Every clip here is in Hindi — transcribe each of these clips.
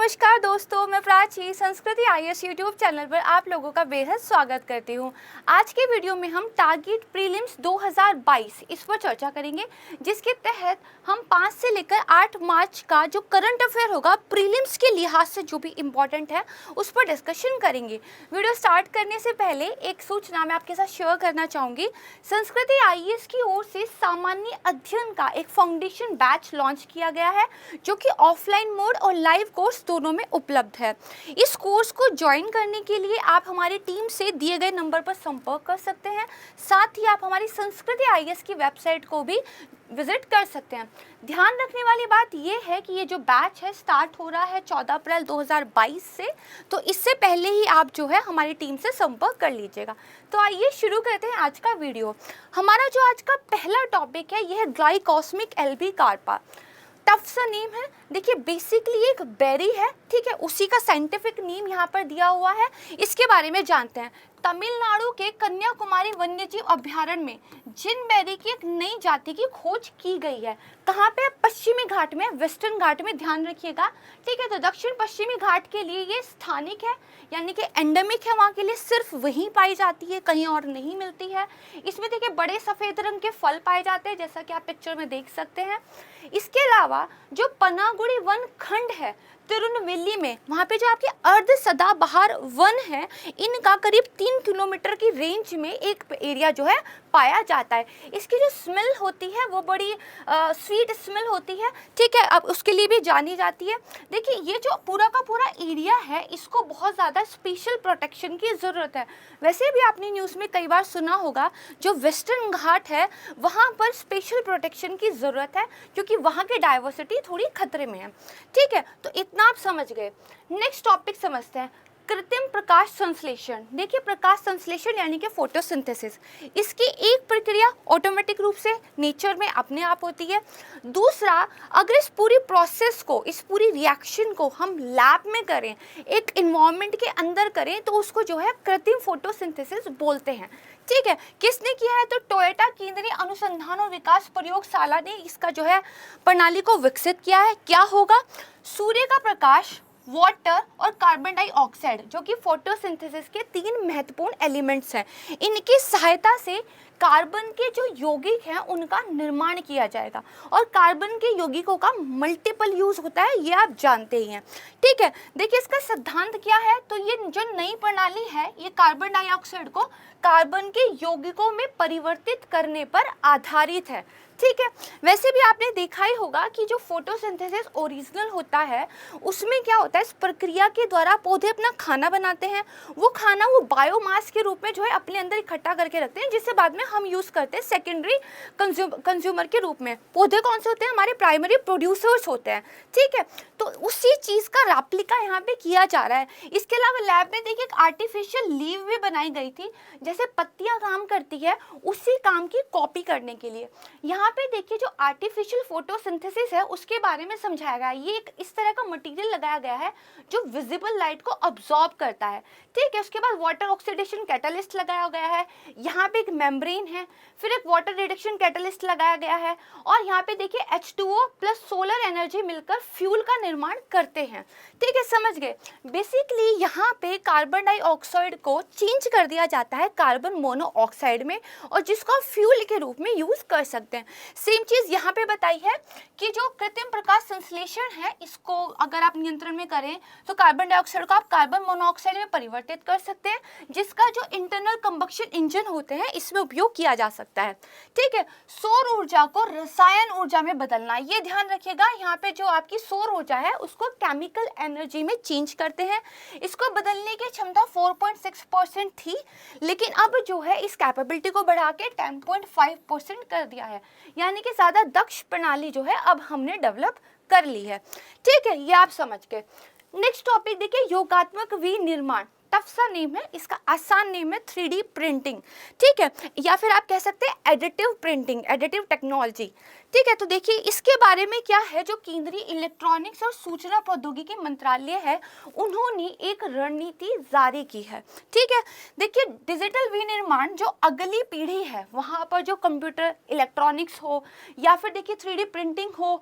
नमस्कार दोस्तों, मैं प्राची संस्कृति आईएएस यूट्यूब चैनल पर आप लोगों का बेहद स्वागत करती हूं। आज के वीडियो में हम टारगेट प्रीलिम्स 2022 इस पर चर्चा करेंगे, जिसके तहत हम 5 से लेकर 8 मार्च का जो करंट अफेयर होगा प्रीलिम्स के लिहाज से जो भी इम्पोर्टेंट है उस पर डिस्कशन करेंगे। वीडियो स्टार्ट करने से पहले एक सूचना मैं आपके साथ शेयर करना चाहूँगी। संस्कृति आईएएस की ओर से सामान्य अध्ययन का एक फाउंडेशन बैच लॉन्च किया गया है, जो कि ऑफलाइन मोड और लाइव कोर्स दोनों में उपलब्ध है। इस कोर्स को ज्वाइन करने के लिए आप हमारी टीम से दिए गए नंबर पर संपर्क कर सकते हैं। साथ ही आप हमारी संस्कृति आईएएस की वेबसाइट को भी विजिट कर सकते हैं। ध्यान रखने वाली बात यह है कि ये जो बैच है स्टार्ट हो रहा है 14 अप्रैल 2022 से, तो इससे पहले ही आप जो है हमारी टीम से संपर्क कर लीजिएगा। तो आइए शुरू करते हैं आज का वीडियो। हमारा जो आज का पहला टॉपिक है यह है ग्लाइकोस्मिक एल्बी कार्पा। टफ सा नेम है। देखिए बेसिकली एक बेरी है, ठीक है, उसी का साइंटिफिक नेम यहाँ पर दिया हुआ है। इसके बारे में जानते हैं। तमिलनाडु के कन्याकुमारी वन्यजीव अभ्यारण्य में जिन बेरी की एक नई जाति की खोज की गई है। कहाँ पे? पश्चिमी घाट में, वेस्टर्न घाट में, ध्यान रखिएगा, ठीक है। तो दक्षिण पश्चिमी घाट के लिए ये स्थानिक है, यानी कि एंडेमिक है, वहाँ के लिए सिर्फ वहीं पाई जाती है, कहीं और नहीं मिलती है। इसमें देखिए बड़े सफ़ेद रंग के फल पाए जाते हैं, जैसा कि आप पिक्चर में देख सकते हैं। इसके अलावा जो पनागुड़ी वन खंड है तिरुनवेली में, वहाँ पे जो आपके अर्ध सदाबहार वन है, इनका करीब 3 किलोमीटर की रेंज में एक एरिया जो है पाया जाता है। इसकी जो स्मेल होती है वो बड़ी स्वीट स्मेल होती है, ठीक है, अब उसके लिए भी जानी जाती है। देखिए ये जो पूरा का पूरा एरिया है, इसको बहुत ज़्यादा स्पेशल प्रोटेक्शन की ज़रूरत है। वैसे भी आपने न्यूज़ में कई बार सुना होगा, जो वेस्टर्न घाट है वहाँ पर स्पेशल प्रोटेक्शन की ज़रूरत है, क्योंकि वहाँ की डाइवर्सिटी थोड़ी खतरे में है, ठीक है। तो इतना आप समझ गए। नेक्स्ट टॉपिक समझते हैं, कृत्रिम प्रकाश संश्लेषण। देखिए प्रकाश संश्लेषण यानी कि फोटोसिंथेसिस, इसकी एक प्रक्रिया ऑटोमेटिक रूप से नेचर में अपने आप होती है। दूसरा, अगर इस पूरी प्रोसेस को, इस पूरी रिएक्शन को हम लैब में करें, एक इन्वायरमेंट के अंदर करें, तो उसको जो है कृत्रिम फोटोसिंथेसिस बोलते हैं, ठीक है। किसने किया है? तो टोयोटा केंद्रीय अनुसंधान और विकास प्रयोगशाला ने इसका जो है प्रणाली को विकसित किया है। क्या होगा? सूर्य का प्रकाश, वाटर और कार्बन डाइऑक्साइड, जो कि फोटोसिंथेसिस के 3 महत्वपूर्ण एलिमेंट्स हैं, इनकी सहायता से कार्बन के जो यौगिक हैं उनका निर्माण किया जाएगा। और कार्बन के यौगिकों का मल्टीपल यूज होता है, ये आप जानते ही हैं, ठीक है। देखिए इसका सिद्धांत क्या है? तो ये जो नई प्रणाली है, ये कार्बन डाइऑक्साइड को कार्बन के यौगिकों में परिवर्तित करने पर आधारित है, ठीक है। वैसे भी आपने देखा ही होगा कि जो फोटोसिंथेसिस ओरिजिनल होता है उसमें क्या होता है, इस प्रक्रिया के द्वारा पौधे अपना खाना बनाते हैं। वो खाना वो बायोमास के रूप में जो है अपने अंदर इकट्ठा करके रखते हैं, जिससे बाद में हम यूज़ करते हैं सेकेंडरी कंज्यूमर के रूप में। पौधे कौन से होते हैं? हमारे प्राइमरी प्रोड्यूसर्स होते हैं, ठीक है। तो उसी चीज़ का रेप्लिका यहाँ पे किया जा रहा है। इसके अलावा लैब में देखिए एक आर्टिफिशियल लीव भी बनाई गई थी, जैसे पत्तियाँ काम करती है उसी काम की कॉपी करने के लिए। यहाँ पे देखिए जो आर्टिफिशियल फोटोसिंथेसिस है उसके बारे में समझाया गया है। ये एक इस तरह का मटेरियल लगाया गया है जो विजिबल लाइट को अब्सॉर्ब करता है, ठीक है। उसके बाद वाटर ऑक्सीडेशन कैटलिस्ट लगाया गया है, यहाँ पे एक मेम्ब्रेन है, फिर एक वाटर रिडक्शन कैटलिस्ट लगाया गया है, और यहाँ पे देखिए H2O प्लस सोलर एनर्जी मिलकर फ्यूल का निर्माण करते हैं, ठीक है, समझ गए। बेसिकली यहाँ पे कार्बन डाइऑक्साइड को चेंज कर दिया जाता है कार्बन मोनोऑक्साइड में, और जिसको आप फ्यूल के रूप में यूज कर सकते हैं। सेम चीज यहाँ पे बताई है कि जो कृत्रिम प्रकाश संश्लेषण है, इसको अगर आप नियंत्रण में करें तो कार्बन डाइऑक्साइड को आप कार्बन मोनोऑक्साइड में परिवर्तित कर सकते हैं, जिसका जो इंटरनल कंबक्शन इंजन होते हैं इसमें उपयोग किया जा सकता है, ठीक है। सौर ऊर्जा को रसायन ऊर्जा में बदलना, ये ध्यान रखिएगा। यहाँ पे जो आपकी सौर ऊर्जा है उसको केमिकल एनर्जी में चेंज करते हैं। इसको बदलने की क्षमता 4.6% थी, लेकिन अब जो है इस कैपेबिलिटी को बढ़ा के 10.5% कर दिया है, यानी कि ज़्यादा दक्ष प्रणाली जो है अब हमने डेवलप कर ली है, ठीक है। ये आप समझ गए। नेक्स्ट टॉपिक देखिए, योगात्मक विनिर्माण। टफ सा नेम है, इसका आसान नेम है 3D प्रिंटिंग, ठीक है, या फिर आप कह सकते हैं एडिटिव प्रिंटिंग, एडिटिव टेक्नोलॉजी, ठीक है। तो देखिए इसके बारे में क्या है, जो केंद्रीय इलेक्ट्रॉनिक्स और सूचना प्रौद्योगिकी मंत्रालय है उन्होंने एक रणनीति जारी की है। ठीक है, देखिए डिजिटल विनिर्माण जो अगली पीढ़ी है वहाँ पर जो कंप्यूटर इलेक्ट्रॉनिक्स हो या फिर देखिए 3D प्रिंटिंग हो,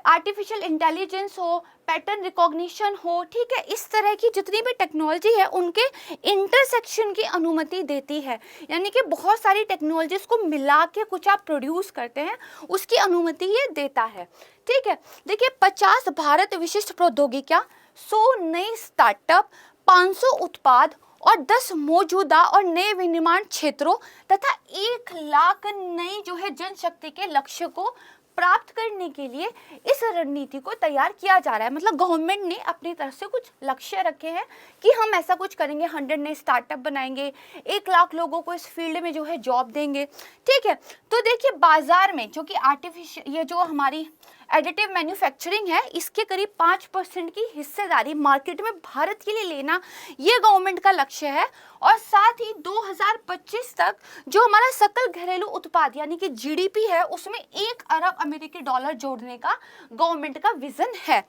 आर्टिफिशियल इंटेलिजेंस हो, पैटर्न रिकॉग्निशन हो, ठीक है, इस तरह की जितनी भी टेक्नोलॉजी है उनके इंटरसेक्शन की अनुमति देती है। यानी कि बहुत सारी टेक्नोलॉजीज को मिला के कुछ आप प्रोड्यूस करते हैं उसकी अनुमति ये देता है। ठीक है, देखिए 50 भारत विशिष्ट प्रौद्योगिकियां, 100 नए स्टार्टअप, 500 उत्पाद और 10 मौजूदा और नए विनिर्माण क्षेत्रों तथा 1 लाख नई जो है जनशक्ति के लक्ष्य को प्राप्त करने के लिए इस रणनीति को तैयार किया जा रहा है। मतलब गवर्नमेंट ने अपनी तरफ से कुछ लक्ष्य रखे हैं कि हम ऐसा कुछ करेंगे, 100 नए स्टार्टअप बनाएंगे, 1 लाख लोगों को इस फील्ड में जो है जॉब देंगे। ठीक है, तो देखिए बाजार में जो कि आर्टिफिशियल ये जो हमारी एडिटिव मैन्युफैक्चरिंग है इसके करीब 5% की हिस्सेदारी मार्केट में भारत के लिए लेना ये गवर्नमेंट का लक्ष्य है। और साथ ही 2025 तक जो हमारा सकल घरेलू उत्पाद यानी कि जीडीपी है उसमें 1 अरब अमेरिकी डॉलर जोड़ने का गवर्नमेंट का विजन है।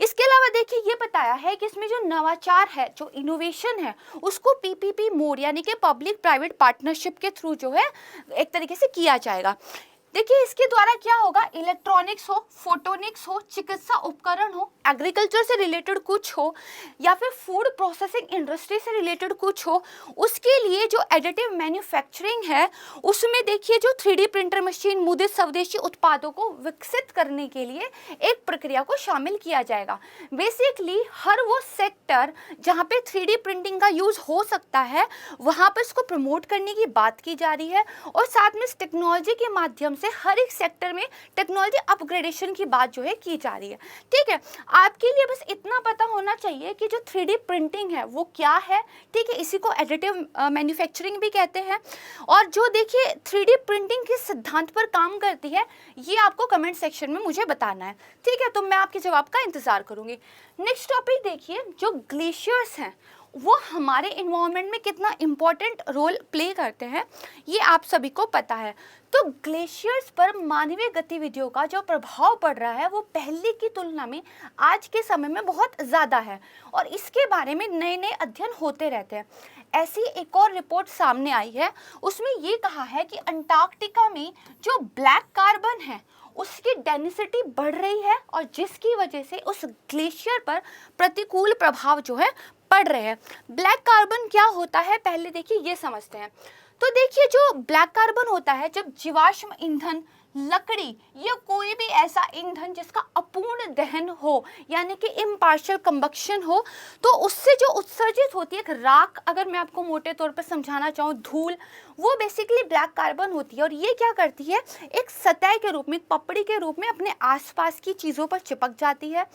इसके अलावा देखिए ये बताया है कि इसमें जो नवाचार है, जो इनोवेशन है, उसको पीपीपी मोड यानी कि पब्लिक प्राइवेट पार्टनरशिप के थ्रू जो है एक तरीके से किया जाएगा। देखिए इसके द्वारा क्या होगा, इलेक्ट्रॉनिक्स हो, फोटोनिक्स हो, चिकित्सा उपकरण हो, एग्रीकल्चर से रिलेटेड कुछ हो या फिर फूड प्रोसेसिंग इंडस्ट्री से रिलेटेड कुछ हो, उसके लिए जो एडिटिव मैन्युफैक्चरिंग है उसमें देखिए जो 3D प्रिंटर मशीन, मुद्रित स्वदेशी उत्पादों को विकसित करने के लिए एक प्रक्रिया को शामिल किया जाएगा। बेसिकली हर वो सेक्टर जहाँ पे 3D प्रिंटिंग का यूज हो सकता है वहाँ पर इसको प्रमोट करने की बात की जा रही है और साथ में इस टेक्नोलॉजी के माध्यम से हर एक सेक्टर में टेक्नोलॉजी अपग्रेडेशन की बात जो है की जा रही है। ठीक है, आपके लिए बस इतना पता होना चाहिए कि जो 3D प्रिंटिंग है वो क्या है। ठीक है, इसी को एडिटिव मैन्युफैक्चरिंग भी कहते हैं। और जो देखिए 3D प्रिंटिंग किस सिद्धांत पर काम करती है ये आपको कमेंट सेक्शन में मुझे बताना है। ठीक है, तो मैं आपके जवाब का इंतजार करूंगी। नेक्स्ट टॉपिक देखिए, जो ग्लेशियर्स हैं वो हमारे इन्वायरमेंट में कितना इम्पोर्टेंट रोल प्ले करते हैं ये आप सभी को पता है। तो ग्लेशियर्स पर मानवीय गतिविधियों का जो प्रभाव पड़ रहा है वो पहले की तुलना में आज के समय में बहुत ज़्यादा है और इसके बारे में नए नए अध्ययन होते रहते हैं। ऐसी एक और रिपोर्ट सामने आई है, उसमें ये कहा है कि अंटार्कटिका में जो ब्लैक कार्बन है उसकी डेंसिटी बढ़ रही है और जिसकी वजह से उस ग्लेशियर पर प्रतिकूल प्रभाव जो है पड़ रहे हैं। ब्लैक कार्बन क्या होता है पहले देखिए ये समझते हैं। तो देखिए जो ब्लैक कार्बन होता है, जब जीवाश्म ईंधन, लकड़ी या कोई भी ऐसा ईंधन जिसका अपूर्ण दहन हो यानी कि इम्पार्शियल कंबक्शन हो, तो उससे जो उत्सर्जित होती है एक राख, अगर मैं आपको मोटे तौर पर समझाना चाहूँ धूल, वो बेसिकली ब्लैक कार्बन होती है। और ये क्या करती है, एक सतह के रूप में, एक पपड़ी के रूप में अपने आसपास की चीज़ों पर चिपक जाती है।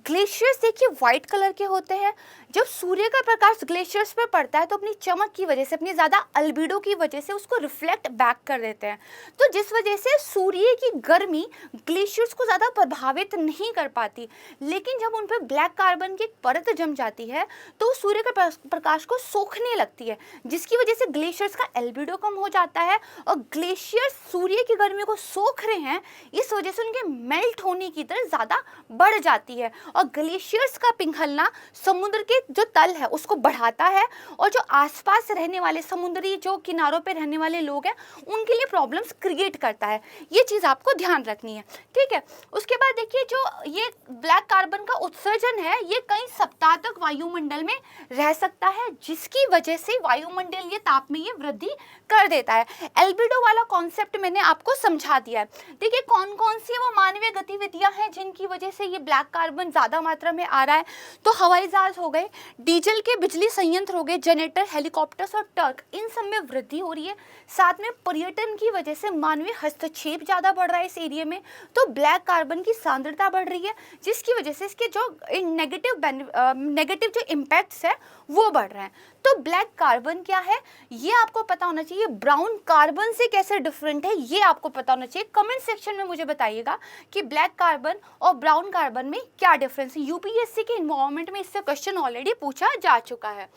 ग्लेशियर्स देखिए वाइट कलर के होते हैं। जब सूर्य का प्रकाश ग्लेशियर्स पर पड़ता है तो अपनी चमक की वजह से, अपनी ज़्यादा अल्बिडो की वजह से उसको रिफ्लेक्ट बैक कर देते हैं। तो जिस वजह से सूर्य की गर्मी ग्लेशियर्स को ज़्यादा प्रभावित नहीं कर पाती, लेकिन जब उन पर ब्लैक कार्बन की एक परत जम जाती है तो सूर्य के प्रकाश को सोखने लगती है, जिसकी वजह से ग्लेशियर्स का एल्बिडो कम हो जाता है और ग्लेशियर्स सूर्य की गर्मी को सोख रहे हैं, इस वजह से उनके मेल्ट होने की दर ज़्यादा बढ़ जाती है। और ग्लेशियर्स का पिघलना समुद्र के जो तल है उसको बढ़ाता है और जो आसपास रहने वाले समुद्री जो किनारों पे रहने वाले लोग हैं उनके लिए प्रॉब्लम्स क्रिएट करता है। ये चीज़ आपको ध्यान रखनी है। ठीक है, उसके बाद देखिए जो ये ब्लैक कार्बन का उत्सर्जन है ये कई सप्ताह तक वायुमंडल में रह सकता है, जिसकी वजह से वायुमंडलीय ताप में ये वृद्धि कर देता है। एल्बिडो वाला कॉन्सेप्ट मैंने आपको समझा दिया है। देखिए कौन कौन सी वो मानवीय गतिविधियां हैं जिनकी वजह से ये ब्लैक कार्बन ज़्यादा मात्रा में आ रहा है। तो हवाई जहाज हो गए, डीजल के बिजली संयंत्र हो गए, जनरेटर, हेलीकॉप्टर्स और ट्रक, इन सब में वृद्धि हो रही है। साथ में पर्यटन की वजह से मानवीय हस्तक्षेप ज़्यादा बढ़ रहा है इस एरिया में, तो ब्लैक कार्बन की सांद्रता बढ़ रही है, जिसकी वजह से इसके जो नेगेटिव जो इम्पैक्ट्स है वो बढ़ रहे हैं। तो ब्लैक कार्बन क्या है ये आपको पता होना चाहिए। ब्राउन कार्बन से कैसे डिफरेंट है ये आपको पता होना चाहिए। कमेंट सेक्शन में मुझे बताइएगा कि ब्लैक कार्बन और ब्राउन कार्बन में क्या डिफरेंस है। यूपीएससी के एनवायरनमेंट में इससे क्वेश्चन ऑलरेडी पूछा जा चुका है।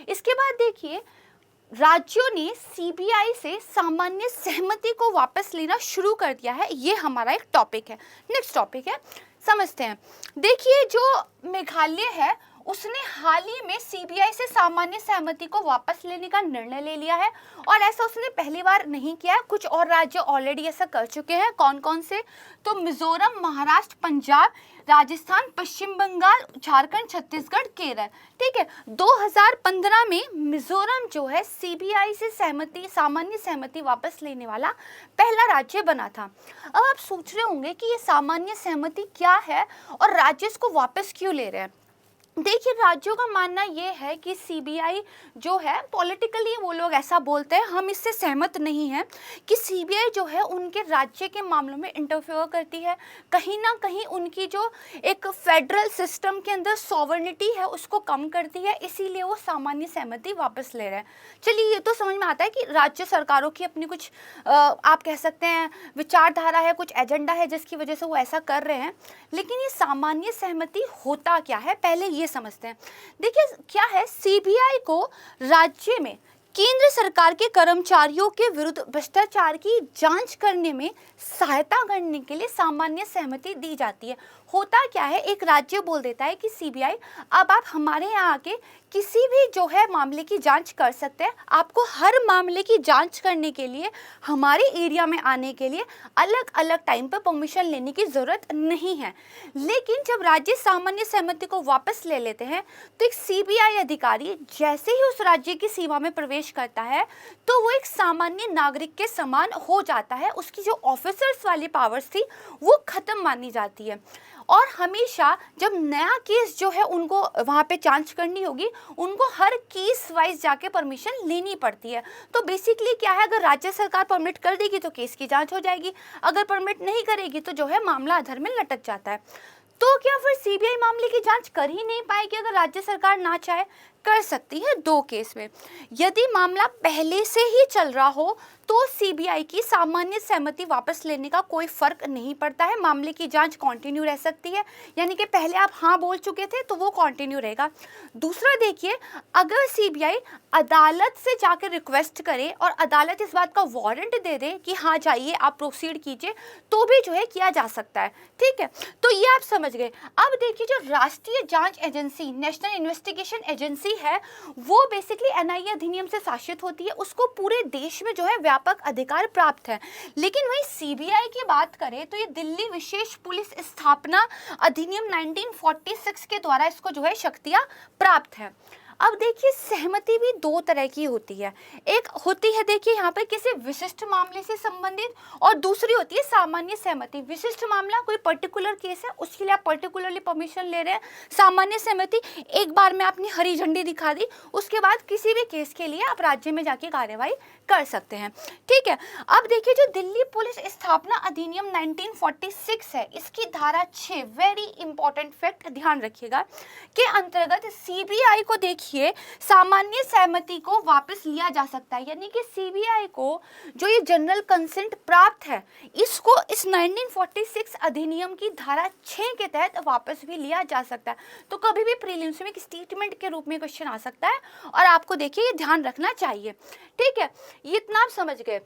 इसके बाद देखिए राज्यों ने सीबीआई से सामान्य सहमति को वापस लेना शुरू कर दिया है, ये हमारा एक टॉपिक है। नेक्स्ट टॉपिक है, समझते हैं। देखिए, जो मेघालय है उसने हाल ही में सीबीआई से सामान्य सहमति को वापस लेने का निर्णय ले लिया है, और ऐसा उसने पहली बार नहीं किया है, कुछ और राज्य ऑलरेडी ऐसा कर चुके हैं। कौन कौन से? तो मिजोरम, महाराष्ट्र, पंजाब, राजस्थान, पश्चिम बंगाल, झारखंड, छत्तीसगढ़, केरल। ठीक है, 2015 में मिजोरम जो है सीबीआई से सामान्य सहमति वापस लेने वाला पहला राज्य बना था। अब आप सोच रहे होंगे कि ये सामान्य सहमति क्या है और राज्य इसको वापस क्यों ले रहे हैं। देखिए, राज्यों का मानना ये है कि सीबीआई जो है पॉलिटिकली वो लोग ऐसा बोलते हैं, हम इससे सहमत नहीं हैं कि सीबीआई जो है उनके राज्य के मामलों में इंटरफेयर करती है, कहीं ना कहीं उनकी जो एक फेडरल सिस्टम के अंदर सॉवरेनिटी है उसको कम करती है, इसीलिए वो सामान्य सहमति वापस ले रहे हैं। चलिए, ये तो समझ में आता है कि राज्य सरकारों की अपनी कुछ आप कह सकते हैं विचारधारा है, कुछ एजेंडा है जिसकी वजह से वो ऐसा कर रहे हैं। लेकिन ये सामान्य सहमति होता क्या है, पहले ये समझते हैं। देखिए, क्या है, सीबीआई को राज्य में केंद्र सरकार के कर्मचारियों के विरुद्ध भ्रष्टाचार की जांच करने में सहायता करने के लिए सामान्य सहमति दी जाती है। होता क्या है, एक राज्य बोल देता है कि सीबीआई, अब आप हमारे यहाँ आके किसी भी जो है मामले की जांच कर सकते हैं, आपको हर मामले की जांच करने के लिए हमारे एरिया में आने के लिए अलग अलग टाइम पर परमिशन लेने की ज़रूरत नहीं है। लेकिन जब राज्य सामान्य सहमति को वापस ले लेते हैं तो एक सीबीआई अधिकारी जैसे ही उस राज्य की सीमा में प्रवेश करता है तो वो एक सामान्य नागरिक के समान हो जाता है, उसकी जो ऑफिसर्स वाली पावर्स थी वो खत्म मानी जाती है। और हमेशा जब नया केस जो है उनको वहाँ पे जांच करनी होगी, उनको हर केस वाइज जाके परमिशन लेनी पड़ती है। तो बेसिकली क्या है, अगर राज्य सरकार परमिट कर देगी तो केस की जांच हो जाएगी, अगर परमिट नहीं करेगी तो जो है मामला अधर में लटक जाता है। तो क्या फिर सीबीआई मामले की जांच कर ही नहीं पाएगी अगर राज्य सरकार ना चाहे? कर सकती है, दो केस में। यदि मामला पहले से ही चल रहा हो तो सीबीआई की सामान्य सहमति वापस लेने का कोई फर्क नहीं पड़ता है, मामले की जांच कंटिन्यू रह सकती है। यानी कि पहले आप हाँ बोल चुके थे तो वो कंटिन्यू रहेगा। दूसरा देखिए, अगर सीबीआई अदालत से जाकर रिक्वेस्ट करे और अदालत इस बात का वारंट दे दे कि हाँ जाइए आप प्रोसीड कीजिए, तो भी जो है किया जा सकता है। ठीक है, तो ये आप समझ गए। अब देखिए, जो राष्ट्रीय जांच एजेंसी, नेशनल इन्वेस्टिगेशन एजेंसी है, वो बेसिकली एनआईए अधिनियम से शासित होती है, उसको पूरे देश में जो है व्यापक अधिकार प्राप्त है। लेकिन वही सीबीआई की बात करें तो ये दिल्ली विशेष पुलिस स्थापना अधिनियम 1946 के द्वारा इसको जो है शक्तियां प्राप्त है। अब देखिए, सहमति भी दो तरह की होती है। एक होती है देखिए यहाँ पे किसी विशिष्ट मामले से संबंधित, और दूसरी होती है सामान्य सहमति। विशिष्ट मामला कोई पर्टिकुलर केस है, उसके लिए आप पर्टिकुलरली परमिशन ले रहे हैं। सामान्य सहमति एक बार में आपने हरी झंडी दिखा दी, उसके बाद किसी भी केस के लिए आप राज्य में जाके कार्यवाही कर सकते हैं। ठीक है, अब देखिए, जो दिल्ली पुलिस स्थापना अधिनियम 1946 है, इसकी धारा 6, वेरी इंपॉर्टेंट फैक्ट ध्यान रखिएगा, के अंतर्गत सीबीआई को देखिए सामान्य सहमति को वापस लिया जा सकता है। यानी कि सीबीआई को जो ये जनरल कंसेंट प्राप्त है, इसको इस 1946 अधिनियम की धारा 6 के तहत वापस भी लिया जा सकता है। तो कभी भी प्रीलिम्स में एक स्टेटमेंट के रूप में क्वेश्चन आ सकता है, और आपको देखिए ये ध्यान रखना चाहिए। ठीक है, ये इतना आप समझ गए।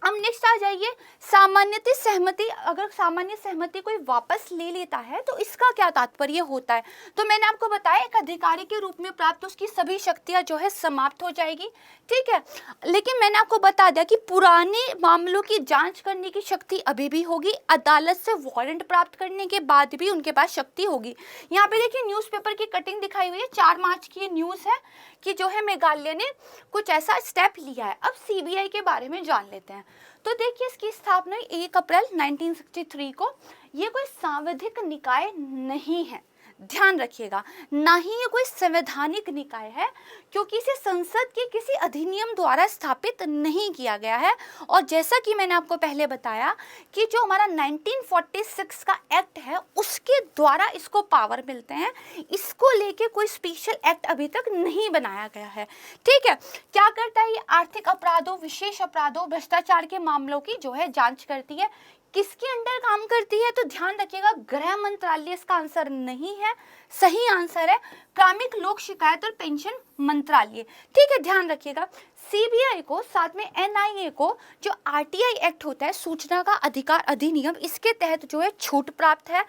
अब नेक्स्ट आ जाइए, सामान्यतः सहमति, अगर सामान्य सहमति कोई वापस ले लेता है तो इसका क्या तात्पर्य होता है। तो मैंने आपको बताया एक अधिकारी के रूप में प्राप्त उसकी सभी शक्तियां जो है समाप्त हो जाएगी। ठीक है, लेकिन मैंने आपको बता दिया कि पुराने मामलों की जांच करने की शक्ति अभी भी होगी, अदालत से वारंट प्राप्त करने के बाद भी उनके पास शक्ति होगी। यहाँ पे देखिए न्यूज़पेपर की कटिंग दिखाई हुई है, 4 मार्च की न्यूज़ है कि जो है मेघालय ने कुछ ऐसा स्टेप लिया है। अब सीबीआई के बारे में जान लेते हैं। तो देखिए, इसकी स्थापना 1 अप्रैल 1963 को, ये कोई सांविधिक निकाय नहीं है, ध्यान रखिएगा, ना ही ये कोई संवैधानिक निकाय है, क्योंकि इसे संसद के किसी अधिनियम द्वारा स्थापित नहीं किया गया है। और जैसा कि मैंने आपको पहले बताया कि जो हमारा 1946 का एक्ट है उसके द्वारा इसको पावर मिलते हैं, इसको लेके कोई स्पेशल एक्ट अभी तक नहीं बनाया गया है। ठीक है, क्या करता है ये? आर्थिक अपराधों, विशेष अपराधों, भ्रष्टाचार के मामलों की जो है जांच करती है। किसके अंडर काम करती है, तो ध्यान रखिएगा गृह मंत्रालय इसका आंसर नहीं है, सही आंसर है कार्मिक लोक शिकायत और पेंशन मंत्रालय। ठीक है, ध्यान रखिएगा। सीबीआई को, साथ में एनआईए को जो आरटीआई एक्ट होता है, सूचना का अधिकार अधिनियम, इसके तहत जो है छूट प्राप्त है।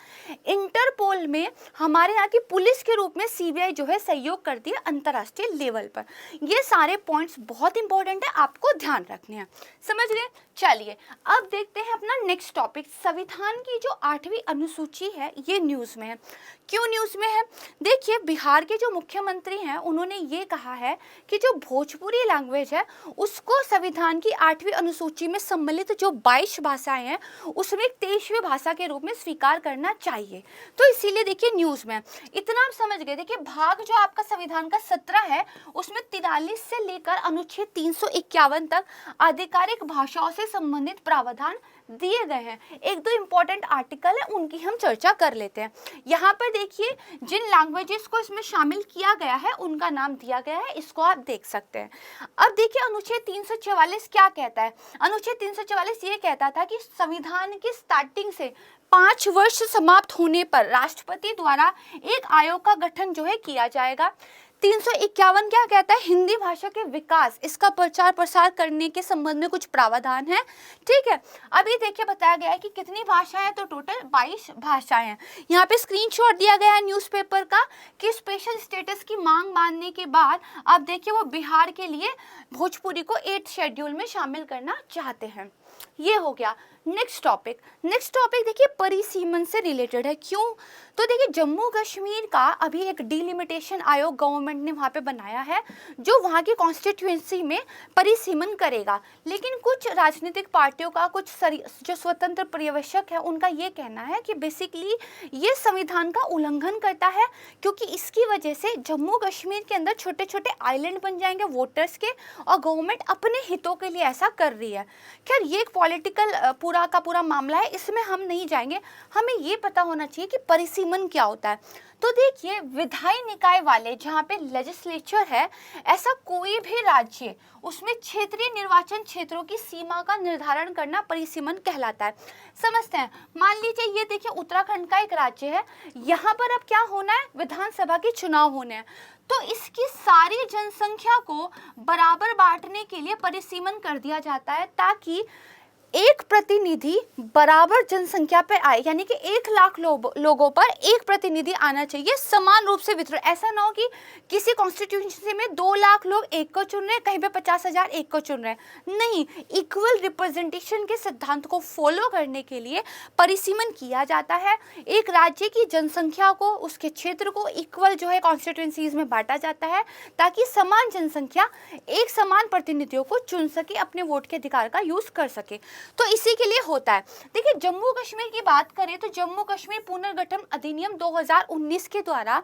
इंटरपोल में हमारे यहाँ की पुलिस के रूप में सीबीआई जो है सहयोग करती है अंतर्राष्ट्रीय लेवल पर। ये सारे पॉइंट्स बहुत इंपॉर्टेंट है, आपको ध्यान रखने हैं, समझ गए। चलिए अब देखते हैं अपना नेक्स्ट टॉपिक। संविधान की जो 8वीं अनुसूची है ये न्यूज़ में है। क्यों न्यूज़ में है? देखिए, बिहार के जो मुख्यमंत्री हैं उन्होंने ये कहा है कि जो भोजपुरी लैंग्वेज है उसको संविधान की 8वीं अनुसूची में सम्मिलित जो 22 भाषाएं हैं उसमें 23वीं भाषा के रूप में स्वीकार करना चाहिए। तो इसीलिए देखिए न्यूज़ में इतना आप समझ गए। देखिए भाग जो आपका संविधान का 17 है उसमें 43 से लेकर अनुच्छेद 351 तक आधिकारिक भाषाओं से संबंधित प्रावधान दिए गए हैं। एक दो इंपॉर्टेंट आर्टिकल है उनकी हम चर्चा कर लेते हैं। यहाँ पर देखिए जिन लैंग्वेजेस को इसमें शामिल किया गया है उनका नाम दिया गया है, इसको आप देख सकते हैं। अब देखिए अनुच्छेद 344 क्या कहता है। अनुच्छेद 344 ये कहता था कि संविधान की स्टार्टिंग से 5 वर्ष समाप्त होने पर राष्ट्रपति द्वारा एक आयोग का गठन जो है किया जाएगा। 351 क्या कहता है, हिंदी भाषा के विकास, इसका प्रचार प्रसार करने के संबंध में कुछ प्रावधान है। ठीक है, अभी देखिए बताया गया है कि कितनी भाषाएं हैं, तो टोटल 22 भाषाएं हैं। यहाँ पे स्क्रीनशॉट दिया गया है न्यूज़पेपर का कि स्पेशल स्टेटस की मांग मानने के बाद अब देखिए वो बिहार के लिए भोजपुरी को 8th शेड्यूल में शामिल करना चाहते हैं। ये हो गया। नेक्स्ट टॉपिक देखिए परिसीमन से रिलेटेड है। क्यों? तो देखिए जम्मू कश्मीर का अभी एक डिलिमिटेशन आयोग गवर्नमेंट ने वहाँ पे बनाया है जो वहाँ की कॉन्स्टिट्यूएंसी में परिसीमन करेगा। लेकिन कुछ राजनीतिक पार्टियों का, कुछ जो स्वतंत्र पर्यवेक्षक है उनका ये कहना है कि बेसिकली ये संविधान का उल्लंघन करता है, क्योंकि इसकी वजह से जम्मू कश्मीर के अंदर छोटे छोटे आइलैंड बन जाएंगे वोटर्स के, और गवर्नमेंट अपने हितों के लिए ऐसा कर रही है। खैर ये एक पॉलिटिकल पूरा का पूरा मामला है, इसमें हम नहीं जाएंगे। हमें ये पता होना चाहिए कि परिसीमन क्या होता है। तो देखिए विधायी निकाय वाले जहाँ पे लेजिस्लेचर है, ऐसा कोई भी राज्य उसमें क्षेत्रीय निर्वाचन क्षेत्रों की सीमा का निर्धारण करना परिसीमन कहलाता है। समझते हैं, मान लीजिए ये देखिए उत्तराखंड का एक राज्य है, यहाँ पर अब क्या होना है, विधानसभा के चुनाव होने हैं। तो इसकी सारी जनसंख्या को बराबर बांटने के लिए परिसीमन कर दिया जाता है ताकि एक प्रतिनिधि बराबर जनसंख्या पर आए, यानी कि 1 लाख लोगों पर एक प्रतिनिधि आना चाहिए, समान रूप से वितरण। ऐसा ना हो कि किसी कॉन्स्टिट्यूंसी में 2 लाख लोग एक को चुन रहे हैं, कहीं पे 50,000 एक को चुन रहे हैं। नहीं, इक्वल रिप्रेजेंटेशन के सिद्धांत को फॉलो करने के लिए परिसीमन किया जाता है। एक राज्य की जनसंख्या को, उसके क्षेत्र को इक्वल जो है कॉन्स्टिट्यूंसीज में बांटा जाता है ताकि समान जनसंख्या एक समान प्रतिनिधियों को चुन सके, अपने वोट के अधिकार का यूज कर सके। तो इसी के लिए होता है। देखिए जम्मू कश्मीर की बात करें तो जम्मू कश्मीर पुनर्गठन अधिनियम 2019 के द्वारा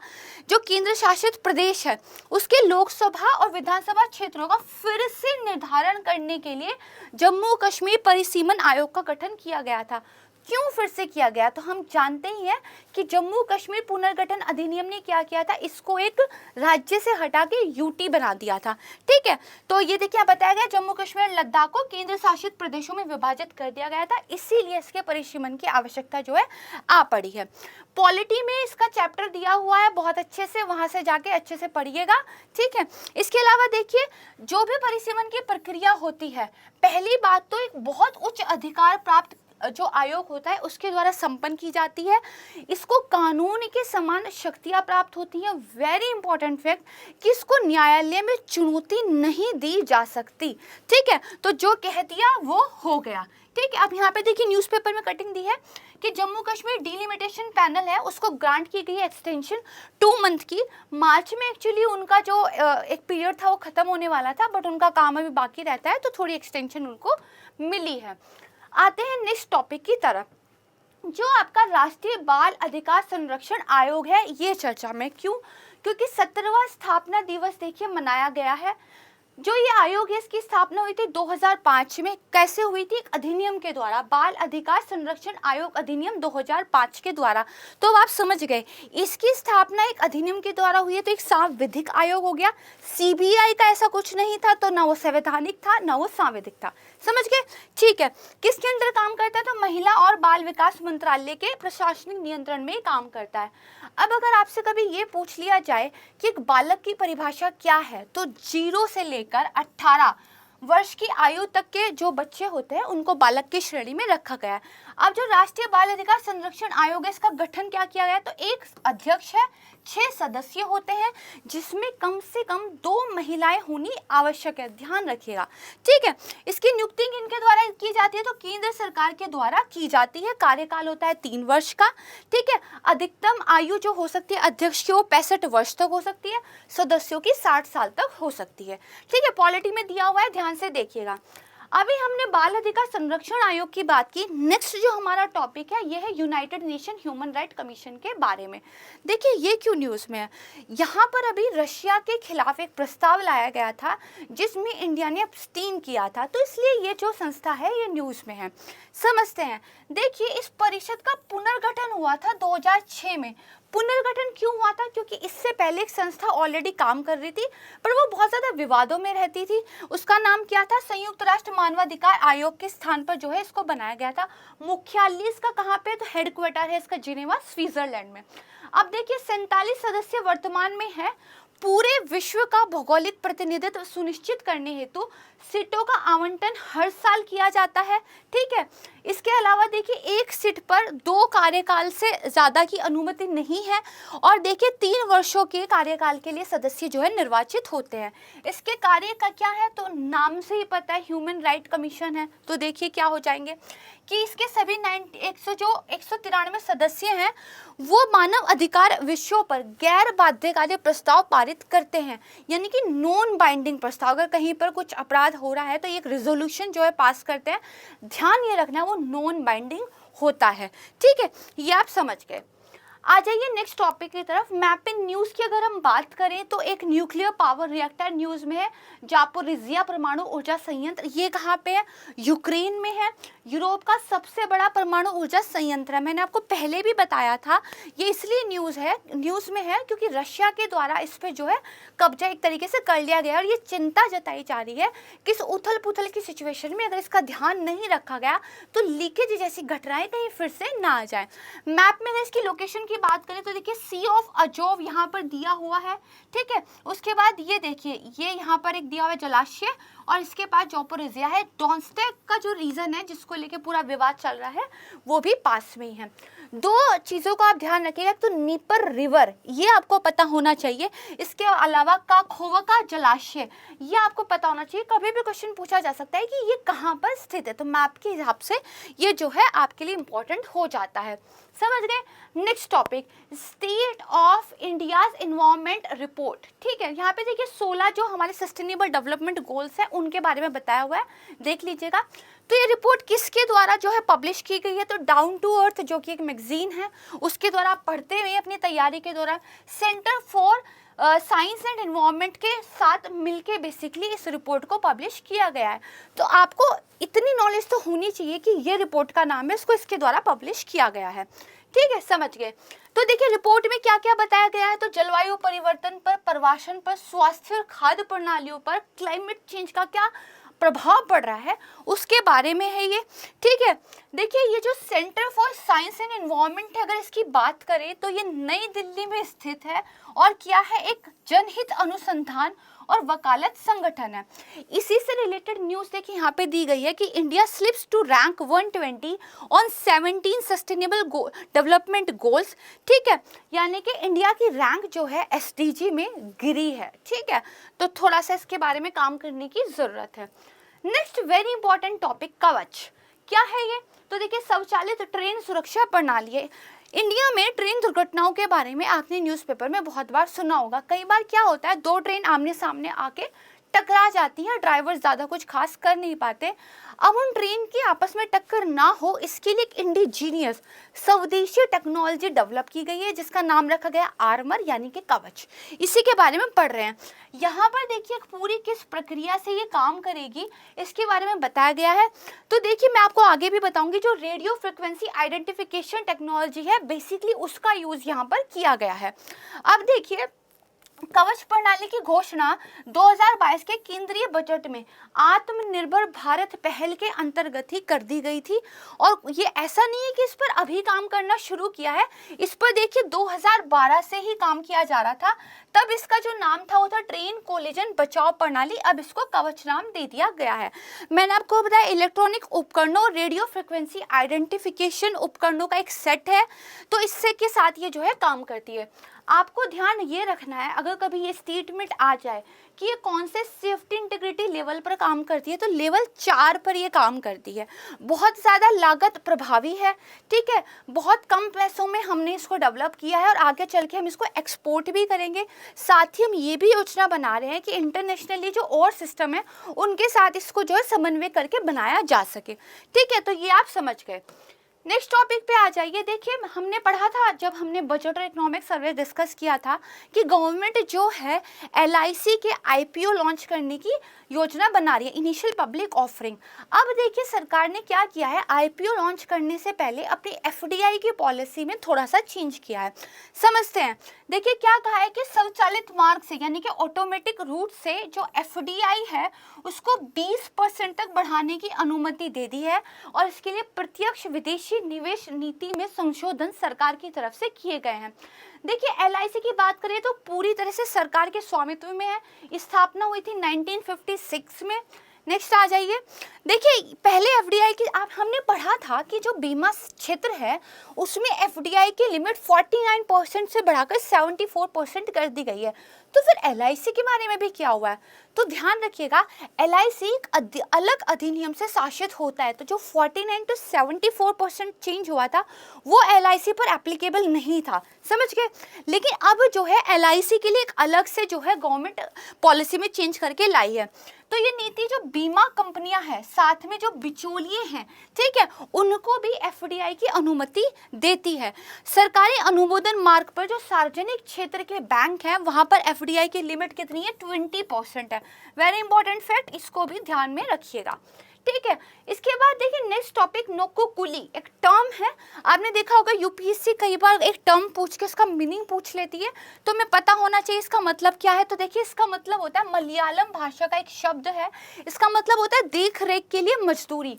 जो केंद्र शासित प्रदेश है उसके लोकसभा और विधानसभा क्षेत्रों का फिर से निर्धारण करने के लिए जम्मू कश्मीर परिसीमन आयोग का गठन किया गया था। क्यों फिर से किया गया? तो हम जानते ही हैं कि जम्मू कश्मीर पुनर्गठन अधिनियम ने क्या किया था, इसको एक राज्य से हटा के यूटी बना दिया था। ठीक है, तो ये देखिए बताया गया जम्मू कश्मीर लद्दाख को केंद्र शासित प्रदेशों में विभाजित कर दिया गया था, इसीलिए इसके परिसीमन की आवश्यकता जो है आ पड़ी है। पॉलिटी में इसका चैप्टर दिया हुआ है बहुत अच्छे से, वहां से जाके अच्छे से पढ़िएगा। ठीक है, इसके अलावा देखिए जो भी परिसीमन की प्रक्रिया होती है, पहली बात तो एक बहुत उच्च अधिकार प्राप्त जो आयोग होता है उसके द्वारा संपन्न की जाती है। इसको कानून के समान शक्तियां प्राप्त होती हैं। वेरी इंपॉर्टेंट फैक्ट कि इसको न्यायालय में चुनौती नहीं दी जा सकती। ठीक है, तो जो कह दिया वो हो गया। ठीक है, अब यहाँ पे देखिए न्यूज़पेपर में कटिंग दी है कि जम्मू कश्मीर डिलिमिटेशन पैनल है उसको ग्रांट की गई एक्सटेंशन 2 मंथ की। मार्च में एक्चुअली उनका जो एक पीरियड था वो खत्म होने वाला था, बट उनका काम अभी बाकी रहता है तो थोड़ी एक्सटेंशन उनको मिली है। आते हैं नेक्स्ट टॉपिक की तरफ, जो आपका राष्ट्रीय बाल अधिकार संरक्षण आयोग है ये चर्चा में। क्यों? क्योंकि 17वां स्थापना दिवस देखिए मनाया गया है। जो ये आयोग है इसकी स्थापना हुई थी 2005 में। कैसे हुई थी? एक अधिनियम के द्वारा, बाल अधिकार संरक्षण आयोग अधिनियम 2005 के द्वारा। तो आप समझ गए इसकी स्थापना एक अधिनियम के द्वारा हुई है तो एक सांविधिक आयोग हो गया। सीबीआई का ऐसा कुछ नहीं था, तो ना वो संवैधानिक था ना वो सांविधिक था। समझ गए? ठीक है, किसके अंदर काम करता है? तो महिला और बाल विकास मंत्रालय के प्रशासनिक नियंत्रण में काम करता है। अब अगर आपसे कभी ये पूछ लिया जाए कि एक बालक की परिभाषा क्या है, तो 0 से लेकर 18 वर्ष की आयु तक के जो बच्चे होते हैं उनको बालक की श्रेणी में रखा गया है। अब जो राष्ट्रीय बाल अधिकार संरक्षण आयोग है, इसका गठन क्या किया गया है? तो एक अध्यक्ष है, 6 सदस्य होते हैं, जिसमें कम से कम 2 महिलाएं होनी आवश्यक है, ध्यान रखिएगा। ठीक है, इसकी नियुक्ति किनके द्वारा की जाती है? तो केंद्र सरकार के द्वारा की जाती है। कार्यकाल होता है 3 वर्ष का। ठीक है, अधिकतम आयु जो हो सकती है अध्यक्ष की वो 65 वर्ष तक हो सकती है, सदस्यों की 60 साल तक हो सकती है। ठीक है, पॉलिटी में दिया हुआ है, ध्यान से देखिएगा। अभी हमने बाल अधिकार संरक्षण आयोग की बात की। नेक्स्ट जो हमारा टॉपिक है यह है United nation human right commission के बारे में। देखिए ये क्यों न्यूज़ में है, यहाँ पर अभी रशिया के खिलाफ एक प्रस्ताव लाया गया था जिसमें इंडिया ने अब्सटीन किया था, तो इसलिए ये जो संस्था है ये न्यूज़ में है। समझते हैं। देखिए इस परिषद का पुनर्गठन हुआ था 2006 में। पुनर्गठन क्यों हुआ था? क्योंकि इससे पहले एक संस्था ऑलरेडी काम कर रही थी, पर वो बहुत ज़्यादा विवादों में रहती थी। उसका नाम क्या था? संयुक्त राष्ट्र मानवाधिकार आयोग के स्थान पर जो है इसको बनाया गया था। मुख्यालय इसका कहाँ पे? तो हेडक्वार्टर है इसका जिनेवा, स्विट्जरलैंड में। अब देखिए 47 सदस्य वर्तमान में है। पूरे विश्व का भौगोलिक प्रतिनिधित्व सुनिश्चित करने हेतु सीटों का आवंटन हर साल किया जाता है। ठीक है, इसके अलावा देखिए एक सीट पर 2 कार्यकाल से ज़्यादा की अनुमति नहीं है, और देखिए 3 वर्षों के कार्यकाल के लिए सदस्य जो है निर्वाचित होते हैं। इसके कार्य का क्या है? तो नाम से ही पता है ह्यूमन राइट कमीशन है। तो देखिए क्या हो जाएंगे कि इसके सभी 193 सदस्य हैं वो मानव अधिकार विषयों पर गैर बाध्यकारी प्रस्ताव पारित करते हैं, यानी कि नॉन बाइंडिंग प्रस्ताव। अगर कहीं पर कुछ अपराध हो रहा है तो एक रेजोल्यूशन जो है पास करते हैं, ध्यान ये रखना वो नॉन बाइंडिंग होता है। ठीक है, ये आप समझ गए। आ जाइए नेक्स्ट टॉपिक की तरफ। मैप इन न्यूज़ की अगर हम बात करें तो एक न्यूक्लियर पावर रिएक्टर न्यूज़ में है। जापोरिजिया परमाणु ऊर्जा संयंत्र, ये कहाँ पे है? यूक्रेन में है। यूरोप का सबसे बड़ा परमाणु ऊर्जा संयंत्र है। मैंने आपको पहले भी बताया था, ये इसलिए न्यूज़ में है क्योंकि रशिया के द्वारा इस पर जो है कब्जा एक तरीके से कर लिया गया, और ये चिंता जताई जा रही है कि इस उथल पुथल की सिचुएशन में अगर इसका ध्यान नहीं रखा गया तो लीकेज जैसी घटनाएं कहीं फिर से ना आ जाए। मैप में अगर इसकी लोकेशन की बात करें तो देखिए सी ऑफ अजोव यहाँ पर दिया हुआ है। ठीक है, उसके बाद ये देखिए ये यहाँ पर एक दिया हुआ है जलाशय, और इसके पास जापोरिजिया है। डोंस्टेक का जो रीजन है जिसको लेके पूरा विवाद चल रहा है वो भी पास में ही है। 2 चीज़ों का आप ध्यान रखिएगा, तो नीपर रिवर ये आपको पता होना चाहिए। इसके अलावा काखोवका जलाशय ये आपको पता होना चाहिए। कभी भी क्वेश्चन पूछा जा सकता है कि ये कहाँ पर स्थित है, तो मैप के हिसाब से ये जो है आपके लिए इंपॉर्टेंट हो जाता है। समझ गए? Next topic, state of India's environment report. ठीक है, यहाँ पे देखिए 16 जो हमारे सस्टेनेबल डेवलपमेंट गोल्स हैं उनके बारे में बताया हुआ है, देख लीजिएगा। तो ये रिपोर्ट किसके द्वारा जो है पब्लिश की गई है? तो डाउन टू अर्थ जो कि एक मैगजीन है उसके द्वारा आप पढ़ते हुए अपनी तैयारी के दौरान centre for science and environment के साथ मिलके बेसिकली इस रिपोर्ट को पब्लिश किया गया है। तो आपको इतनी नॉलेज तो होनी चाहिए कि ये रिपोर्ट का नाम है, इसको इसके द्वारा पब्लिश किया गया है। ठीक है, समझ गए। तो देखिए रिपोर्ट में क्या क्या बताया गया है, तो जलवायु परिवर्तन पर, प्रवासन पर, स्वास्थ्य और खाद्य प्रणालियों पर क्लाइमेट चेंज का क्या प्रभाव पड़ रहा है उसके बारे में है ये। ठीक है, देखिए ये जो centre for science and environment है, अगर इसकी बात करें तो ये नई दिल्ली में स्थित है, और क्या है? एक जनहित अनुसंधान और वकालत संगठन है। इसी से रिलेटेड न्यूज़ देखिए यहाँ पे दी गई है कि India slips to rank 120 on 17 sustainable development goals. ठीक है, यानी कि इंडिया की रैंक जो है एसडीजी में गिरी है। ठीक है, तो थोड़ा सा इसके बारे में काम करने की ज़रूरत है। नेक्स्ट वेरी इंपॉर्टेंट टॉपिक, कवच। क्या है ये? तो देखिए शौचालित ट्रेन सुरक्षा प्रणाली है। इंडिया में ट्रेन दुर्घटनाओं के बारे में आपने न्यूज़पेपर में बहुत बार सुना होगा। कई बार क्या होता है 2 ट्रेन आमने सामने आके टकरा जाती है, ड्राइवर ज़्यादा कुछ खास कर नहीं पाते। अब उन ट्रेन की आपस में टक्कर ना हो इसके लिए एक इंडिजीनियस स्वदेशी टेक्नोलॉजी डेवलप की गई है जिसका नाम रखा गया आर्मर यानी कि कवच। इसी के बारे में पढ़ रहे हैं। यहाँ पर देखिए पूरी किस प्रक्रिया से ये काम करेगी इसके बारे में बताया गया है। तो देखिए मैं आपको आगे भी बताऊंगी, जो रेडियो फ्रिक्वेंसी आइडेंटिफिकेशन टेक्नोलॉजी है बेसिकली उसका यूज़ यहाँ पर किया गया है। अब देखिए कवच प्रणाली की घोषणा 2022 के केंद्रीय बजट में आत्मनिर्भर भारत पहल के अंतर्गत ही कर दी गई थी। और ये ऐसा नहीं है कि इस पर अभी काम करना शुरू किया है, इस पर देखिए 2012 से ही काम किया जा रहा था। तब इसका जो नाम था वो था ट्रेन कोलिजन बचाव प्रणाली, अब इसको कवच नाम दे दिया गया है। मैंने आपको बताया इलेक्ट्रॉनिक उपकरणों और रेडियो फ्रिक्वेंसी आइडेंटिफिकेशन उपकरणों का एक सेट है, तो इससे के साथ ये जो है काम करती है। आपको ध्यान ये रखना है, अगर कभी ये स्टेटमेंट आ जाए कि ये कौन से सेफ्टी इंटीग्रिटी लेवल पर काम करती है, तो लेवल 4 पर ये काम करती है। बहुत ज़्यादा लागत प्रभावी है, ठीक है, बहुत कम पैसों में हमने इसको डेवलप किया है और आगे चल के हम इसको एक्सपोर्ट भी करेंगे। साथ ही हम ये भी योजना बना रहे हैं कि इंटरनेशनली जो और सिस्टम है उनके साथ इसको जो है समन्वय करके बनाया जा सके, ठीक है। तो ये आप समझ गए। नेक्स्ट टॉपिक पे आ जाइए। देखिए हमने पढ़ा था जब हमने बजट और इकोनॉमिक सर्वे डिस्कस किया था कि गवर्नमेंट जो है LIC के IPO लॉन्च करने की योजना बना रही है, इनिशियल पब्लिक ऑफरिंग। अब देखिए सरकार ने क्या किया है, IPO लॉन्च करने से पहले अपनी FDI की पॉलिसी में थोड़ा सा चेंज किया है, समझते हैं। देखिए क्या कहा है कि स्वचालित मार्ग से यानी कि ऑटोमेटिक रूट से जो FDI है उसको 20% तक बढ़ाने की अनुमति दे दी है और इसके लिए प्रत्यक्ष विदेशी निवेश नीति में संशोधन सरकार की तरफ से किए गए हैं। देखिए LIC की बात करें तो पूरी तरह से सरकार के स्वामित्व में है, स्थापना हुई थी 1956 में। नेक्स्ट आ जाइए। देखिए पहले FDI की हमने पढ़ा था कि जो बीमा क्षेत्र है उसमें FDI की लिमिट 49% से बढ़ाकर 74% कर दी गई है। तो फिर LIC के बारे में भी क्या हुआ है, तो ध्यान रखिएगा LIC एक अलग अधिनियम से शासित होता है, तो जो 49 to 74% चेंज हुआ था वो LIC पर एप्लीकेबल नहीं था, समझ गए। लेकिन अब जो है LIC के लिए एक अलग से जो है गवर्नमेंट पॉलिसी में चेंज करके लाई है। तो ये नीति जो बीमा कंपनियां हैं साथ में जो बिचौलिए हैं, ठीक है, उनको भी FDI की अनुमति देती है। सरकारी अनुमोदन मार्ग पर जो सार्वजनिक क्षेत्र के बैंक हैं वहां पर FDI की लिमिट कितनी है, 20% है। वेरी इंपॉर्टेंट फैक्ट, इसको भी ध्यान में रखिएगा, ठीक है। इसके बाद देखिए नेक्स्ट टॉपिक नोकोकुली, एक टर्म है, आपने देखा होगा UPSC कई बार एक टर्म पूछ के इसका मीनिंग पूछ लेती है, तो हमें पता होना चाहिए इसका मतलब क्या है। तो देखिए इसका मतलब होता है, मलयालम भाषा का एक शब्द है, इसका मतलब होता है देख रेख के लिए मजदूरी।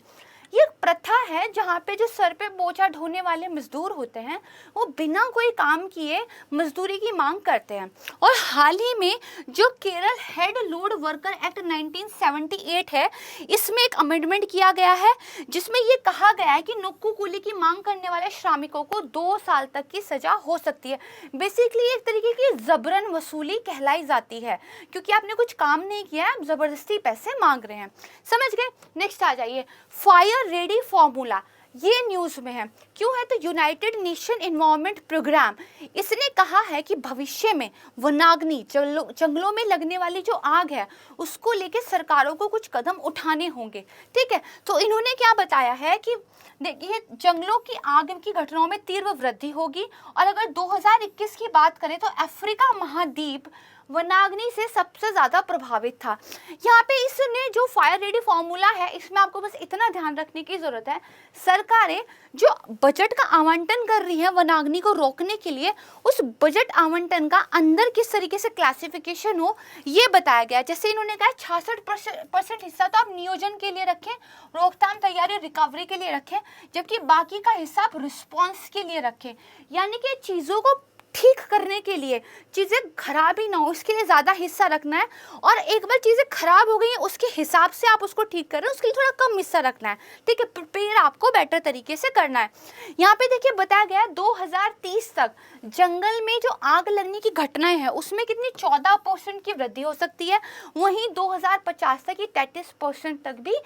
ये प्रथा है जहाँ पे जो सर पे बोझा ढोने वाले मजदूर होते हैं वो बिना कोई काम किए मजदूरी की मांग करते हैं। और हाल ही में जो Kerala head load worker act 1978 है, इसमें एक अमेंडमेंट किया गया है जिसमें ये कहा गया है कि नोक्कुकुली की मांग करने वाले श्रमिकों को 2 साल तक की सजा हो सकती है। बेसिकली एक तरीके की जबरन वसूली कहलाई जाती है, क्योंकि आपने कुछ काम नहीं किया है, आप जबरदस्ती पैसे मांग रहे हैं, समझ गए। नेक्स्ट आ जाइए, फायर रेडी फॉर्मूला, ये न्यूज में है, क्यों है, तो यूनाइटेड नेशन एनवायरनमेंट प्रोग्राम इसने कहा है कि भविष्य में वनाग्नि जंगलों में लगने वाली जो आग है उसको लेके सरकारों को कुछ कदम उठाने होंगे, ठीक है। तो इन्होंने क्या बताया है कि देखिए जंगलों की आग की घटनाओं में तीव्र वृद्धि होगी और अगर 2021 की बात करें तो अफ्रीका महाद्वीप वनाग्नि से सबसे ज़्यादा प्रभावित था। यहाँ पे इसने जो फायर रेडी फॉर्मूला है इसमें आपको बस इतना ध्यान रखने की ज़रूरत है, सरकारें जो बजट का आवंटन कर रही हैं वनाग्नि को रोकने के लिए, उस बजट आवंटन का अंदर किस तरीके से क्लासिफिकेशन हो ये बताया गया। जैसे इन्होंने कहा 66% हिस्सा तो आप नियोजन के लिए रखें, रोकथाम तैयारी रिकवरी के लिए रखें, जबकि बाकी का हिस्सा आप रिस्पॉन्स के लिए रखें। यानी कि चीज़ों को ठीक करने के लिए, चीज़ें खराब ही ना हो इसके लिए ज़्यादा हिस्सा रखना है, और एक बार चीज़ें खराब हो गई हैं उसके हिसाब से आप उसको ठीक कर रहे हैं उसके लिए थोड़ा कम हिस्सा रखना है, ठीक है, प्रिपेयर आपको बेटर तरीके से करना है। यहाँ पे देखिए बताया गया है 2030 तक जंगल में जो आग लगने की घटनाएं हैं उसमें कितनी 14% की वृद्धि हो सकती है, वहीं 2050 तक ये 33% तक भी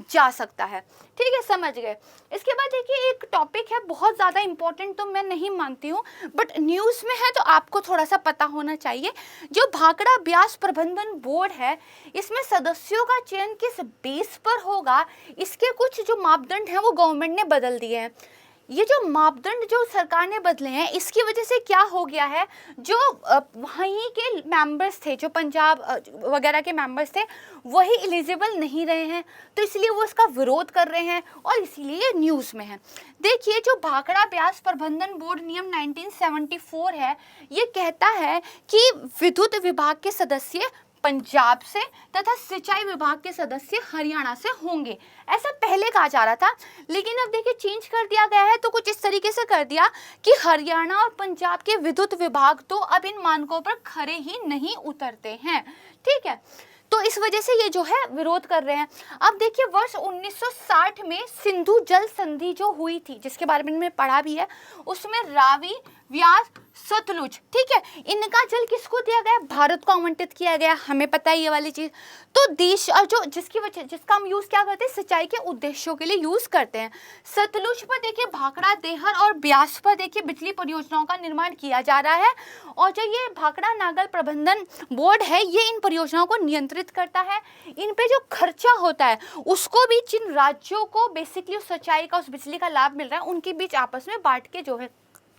जा सकता है, ठीक है, समझ गए। इसके बाद देखिए एक टॉपिक है बहुत ज़्यादा इंपॉर्टेंट, तो मैं नहीं मानती हूँ बट न्यूज़ में है तो आपको थोड़ा सा पता होना चाहिए। जो भाखड़ा ब्यास प्रबंधन बोर्ड है इसमें सदस्यों का चयन किस बेस पर होगा, इसके कुछ जो मापदंड हैं वो गवर्नमेंट ने बदल दिए हैं। ये जो मापदंड जो सरकार ने बदले हैं, इसकी वजह से क्या हो गया है, जो वहीं के मेंबर्स थे, जो पंजाब वगैरह के मेंबर्स थे, वही एलिजिबल नहीं रहे हैं, तो इसलिए वो इसका विरोध कर रहे हैं और इसीलिए ये न्यूज़ में है। देखिए, जो भाखड़ा ब्याज प्रबंधन बोर्ड नियम 1974 है, ये कहता है कि विद्युत विभाग के सदस्य पंजाब से तथा सिंचाई विभाग के सदस्य हरियाणा से होंगे। ऐसा पहले कहा जा रहा था, लेकिन अब देखिए चेंज कर दिया गया है, तो कुछ इस तरीके से कर दिया कि हरियाणा और पंजाब के विद्युत विभाग तो अब इन मानकों पर खरे ही नहीं उतरते हैं। ठीक है, तो इस वजह से ये जो है विरोध कर रहे हैं। अब देखिए, वर्ष 1960 में सिंधु जल संधि जो हुई थी, जिसके बारे में मैंने पढ़ा भी है, उसमें रावी, व्यास, सतलुज, ठीक है, इनका जल किसको दिया गया? भारत को आवंटित किया गया। हमें पता है ये वाली चीज। तो देश और जो जिसका हम यूज क्या करते हैं, सिंचाई के उद्देश्यों के लिए यूज करते हैं। सतलुज पर देखिए भाखड़ा, देहर और ब्यास पर देखिए बिजली परियोजनाओं का निर्माण किया जा रहा है। और जो ये भाखड़ा नागल प्रबंधन बोर्ड है, ये इन परियोजनाओं को नियंत्रित करता है। इन पे जो खर्चा होता है उसको भी जिन राज्यों को बेसिकली उस सिंचाई का, उस बिजली का लाभ मिल रहा है, उनके बीच आपस में बांट के जो है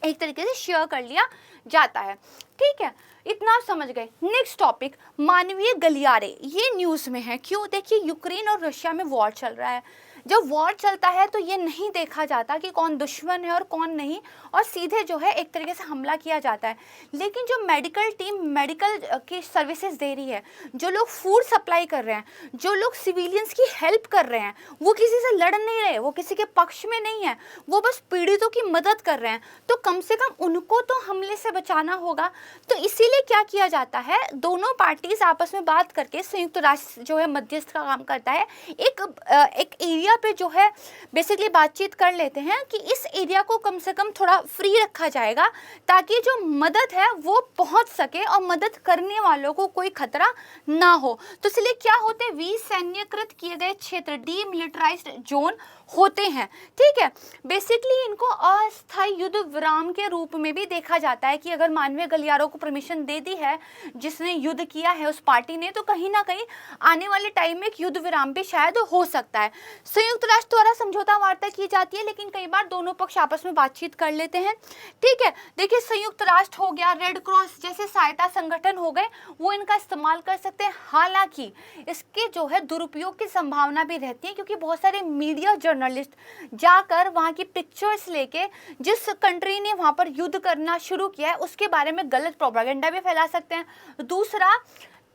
एक तरीके से शेयर कर लिया जाता है। ठीक है, इतना समझ गए। नेक्स्ट टॉपिक, मानवीय गलियारे। ये न्यूज़ में है, क्यों? देखिए, यूक्रेन और रशिया में वॉर चल रहा है। जब वॉर चलता है तो ये नहीं देखा जाता कि कौन दुश्मन है और कौन नहीं, और सीधे जो है एक तरीके से हमला किया जाता है। लेकिन जो मेडिकल टीम मेडिकल की सर्विसेज दे रही है, जो लोग फूड सप्लाई कर रहे हैं, जो लोग सिविलियंस की हेल्प कर रहे हैं, वो किसी से लड़ नहीं रहे, वो किसी के पक्ष में नहीं है, वो बस पीड़ितों की मदद कर रहे हैं। तो कम से कम उनको तो हमले से बचाना होगा। तो इसीलिए क्या किया जाता है, दोनों पार्टीज आपस में बात करके, संयुक्त राष्ट्र जो है मध्यस्थ का काम करता है, एक एरिया पे जो है बेसिकली बातचीत कर लेते हैं कि इस एरिया को कम से कम थोड़ा फ्री रखा जाएगा, ताकि जो मदद है वो पहुंच सके और मदद करने वालों को कोई खतरा ना हो। तो इसलिए क्या होते हैं, विसैन्यकृत किए गए क्षेत्र, डीमिलिटराइज्ड जोन होते हैं। ठीक है, बेसिकली इनको अस्थायी युद्ध विराम के रूप में भी देखा जाता है कि अगर मानवीय गलियारों को परमिशन दे दी है जिसने युद्ध किया है उस पार्टी ने, तो कहीं ना कहीं आने वाले टाइम में एक युद्ध विराम भी शायद हो सकता है। संयुक्त राष्ट्र द्वारा समझौता वार्ता की जाती है, लेकिन कई बार दोनों पक्ष आपस में बातचीत कर लेते हैं। ठीक है, देखिए, संयुक्त राष्ट्र हो गया, रेड क्रॉस जैसे सहायता संगठन हो गए, वो इनका इस्तेमाल कर सकते हैं। हालांकि इसके जो है दुरुपयोग की संभावना भी रहती है, क्योंकि बहुत सारे मीडिया जर्नलिस्ट जाकर वहाँ की पिक्चर्स लेके जिस कंट्री ने वहाँ पर युद्ध करना शुरू किया है उसके बारे में गलत प्रोपेगेंडा भी फैला सकते हैं। दूसरा,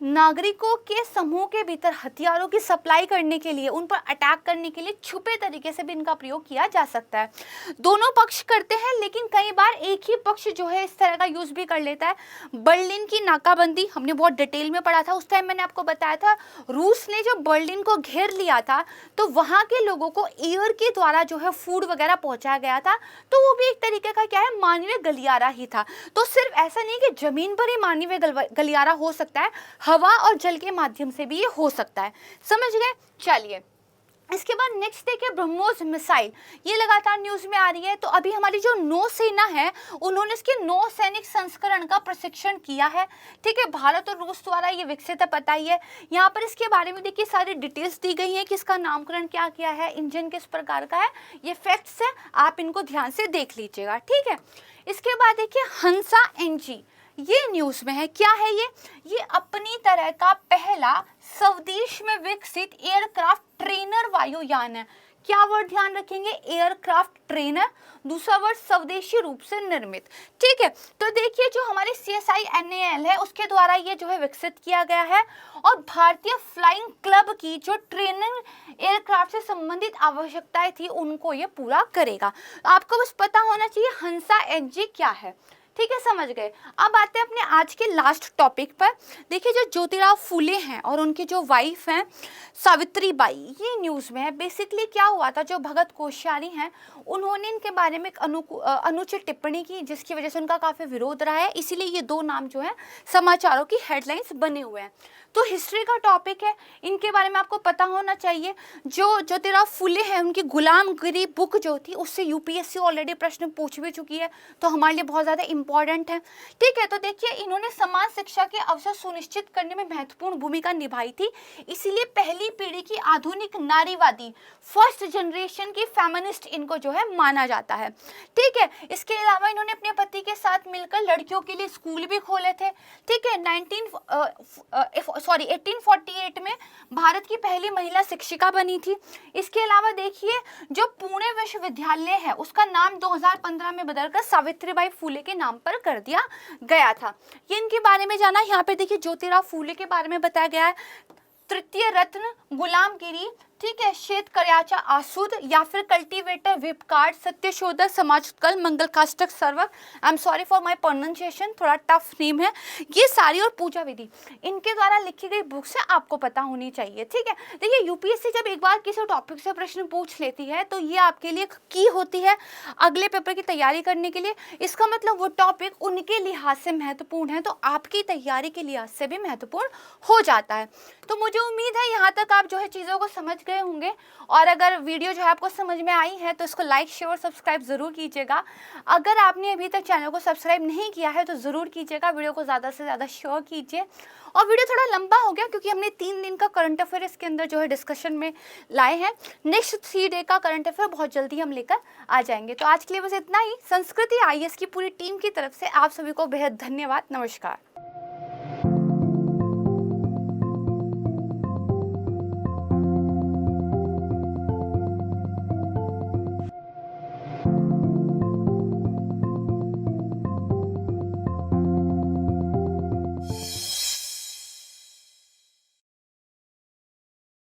नागरिकों के समूह के भीतर हथियारों की सप्लाई करने के लिए, उन पर अटैक करने के लिए छुपे तरीके से भी इनका प्रयोग किया जा सकता है। दोनों पक्ष करते हैं, लेकिन कई बार एक ही पक्ष जो है इस तरह का यूज भी कर लेता है। बर्लिन की नाकाबंदी हमने बहुत डिटेल में पढ़ा था, उस टाइम मैंने आपको बताया था, रूस ने जब बर्लिन को घेर लिया था तो वहाँ के लोगों को एयर के द्वारा जो है फूड वगैरह पहुँचाया गया था। तो वो भी एक तरीके का क्या है, मानवीय गलियारा ही था। तो सिर्फ ऐसा नहीं कि जमीन पर ही मानवीय गलियारा हो सकता है, हवा और जल के माध्यम से भी ये हो सकता है। समझ गए? चलिए, इसके बाद नेक्स्ट देखिए, ब्रह्मोस मिसाइल, ये लगातार न्यूज में आ रही है। तो अभी हमारी जो नौसेना है, उन्होंने इसके नौसैनिक संस्करण का प्रशिक्षण किया है। ठीक है, भारत और रूस द्वारा ये विकसित है, पता ही है। यहाँ पर इसके बारे में देखिए सारी डिटेल्स दी गई हैं कि इसका नामकरण क्या किया है, इंजन किस प्रकार का है, ये फैक्ट्स है, आप इनको ध्यान से देख लीजिएगा। ठीक है, इसके बाद देखिए हंसा एनजी, ये न्यूज़ में है। क्या है ये अपनी तरह का पहला स्वदेश में विकसित एयरक्राफ्ट ट्रेनर वायुयान है। क्या वर्ड ध्यान रखेंगे, एयरक्राफ्ट ट्रेनर, दूसरा वर्ड स्वदेशी रूप से निर्मित। ठीक है, तो देखिए जो हमारे CSINAL है उसके द्वारा ये जो है विकसित किया गया है, और भारतीय फ्लाइंग क्लब की जो ट्रेनिंग एयरक्राफ्ट से संबंधित आवश्यकताएं थी उनको ये पूरा करेगा। आपको बस पता होना चाहिए हंसा एनजी क्या है। ठीक है, समझ गए। अब आते हैं अपने आज के लास्ट टॉपिक पर। देखिए, जो ज्योतिराव फूले हैं और उनकी जो वाइफ हैं सावित्री बाई, ये न्यूज़ में है। बेसिकली क्या हुआ था, जो भगत कोश्यारी हैं उन्होंने इनके बारे में एक अनुचित टिप्पणी की, जिसकी वजह से उनका काफ़ी विरोध रहा है, इसीलिए ये दो नाम जो है समाचारों की हेडलाइंस बने हुए हैं। तो हिस्ट्री का टॉपिक है, इनके बारे में आपको पता होना चाहिए। जो ज्योतिराव फूले हैं उनकी गुलामगिरी बुक जो थी उससे UPSC ऑलरेडी प्रश्न पूछ भी चुकी है, तो हमारे लिए बहुत ज़्यादा इम्पॉर्टेंट है। ठीक है, तो देखिए इन्होंने समान शिक्षा के अवसर सुनिश्चित करने में महत्वपूर्ण भूमिका निभाई थी, इसीलिए पहली पीढ़ी की आधुनिक नारीवादी, फर्स्ट जनरेशन की फेमिनिस्ट इनको जो है माना जाता है। ठीक है, इसके अलावा इन्होंने अपने पति के साथ मिलकर लड़कियों के लिए स्कूल भी खोले थे। ठीक है, 1848 में भारत की पहली महिला शिक्षिका बनी थी। इसके अलावा देखिए जो पुणे विश्वविद्यालय है उसका नाम 2015 में बदलकर सावित्रीबाई फूले के नाम पर कर दिया गया था। ये इनके बारे में जाना। यहाँ पे देखिए ज्योतिराव फूले के बारे में बताया गया है। तृतीय रत्न गुलामगिरी, ठीक है, श्वेत कर्याचा आसूद या फिर कल्टीवेटर विपकार्ड, सत्यशोधक, समाजोत्कल, मंगलकाष्टक सर्वक, I am sorry for my pronunciation, थोड़ा टफ नेम है। ये सारी और पूजा विधि इनके द्वारा लिखी गई बुक्स है, आपको पता होनी चाहिए। ठीक है, देखिए यूपीएससी जब एक बार किसी टॉपिक से प्रश्न पूछ लेती है तो ये आपके लिए की होती है अगले पेपर की तैयारी करने के लिए। इसका मतलब वो टॉपिक उनके लिहाज से महत्वपूर्ण है तो आपकी तैयारी के लिहाज से भी महत्वपूर्ण हो जाता है। तो मुझे उम्मीद है यहाँ तक आप जो है चीज़ों को समझ गए होंगे, और अगर वीडियो जो है आपको समझ में आई है तो इसको लाइक शेयर और सब्सक्राइब ज़रूर कीजिएगा। अगर आपने अभी तक चैनल को सब्सक्राइब नहीं किया है तो ज़रूर कीजिएगा, वीडियो को ज़्यादा से ज़्यादा शेयर कीजिए। और वीडियो थोड़ा लंबा हो गया क्योंकि हमने 3 दिन का करंट अफेयर इसके अंदर जो है डिस्कशन में लाए हैं। नेक्स्ट 3 डे का करंट अफेयर बहुत जल्दी हम लेकर आ जाएंगे। तो आज के लिए बस इतना ही। संस्कृति IAS की पूरी टीम की तरफ से आप सभी को बेहद धन्यवाद। नमस्कार।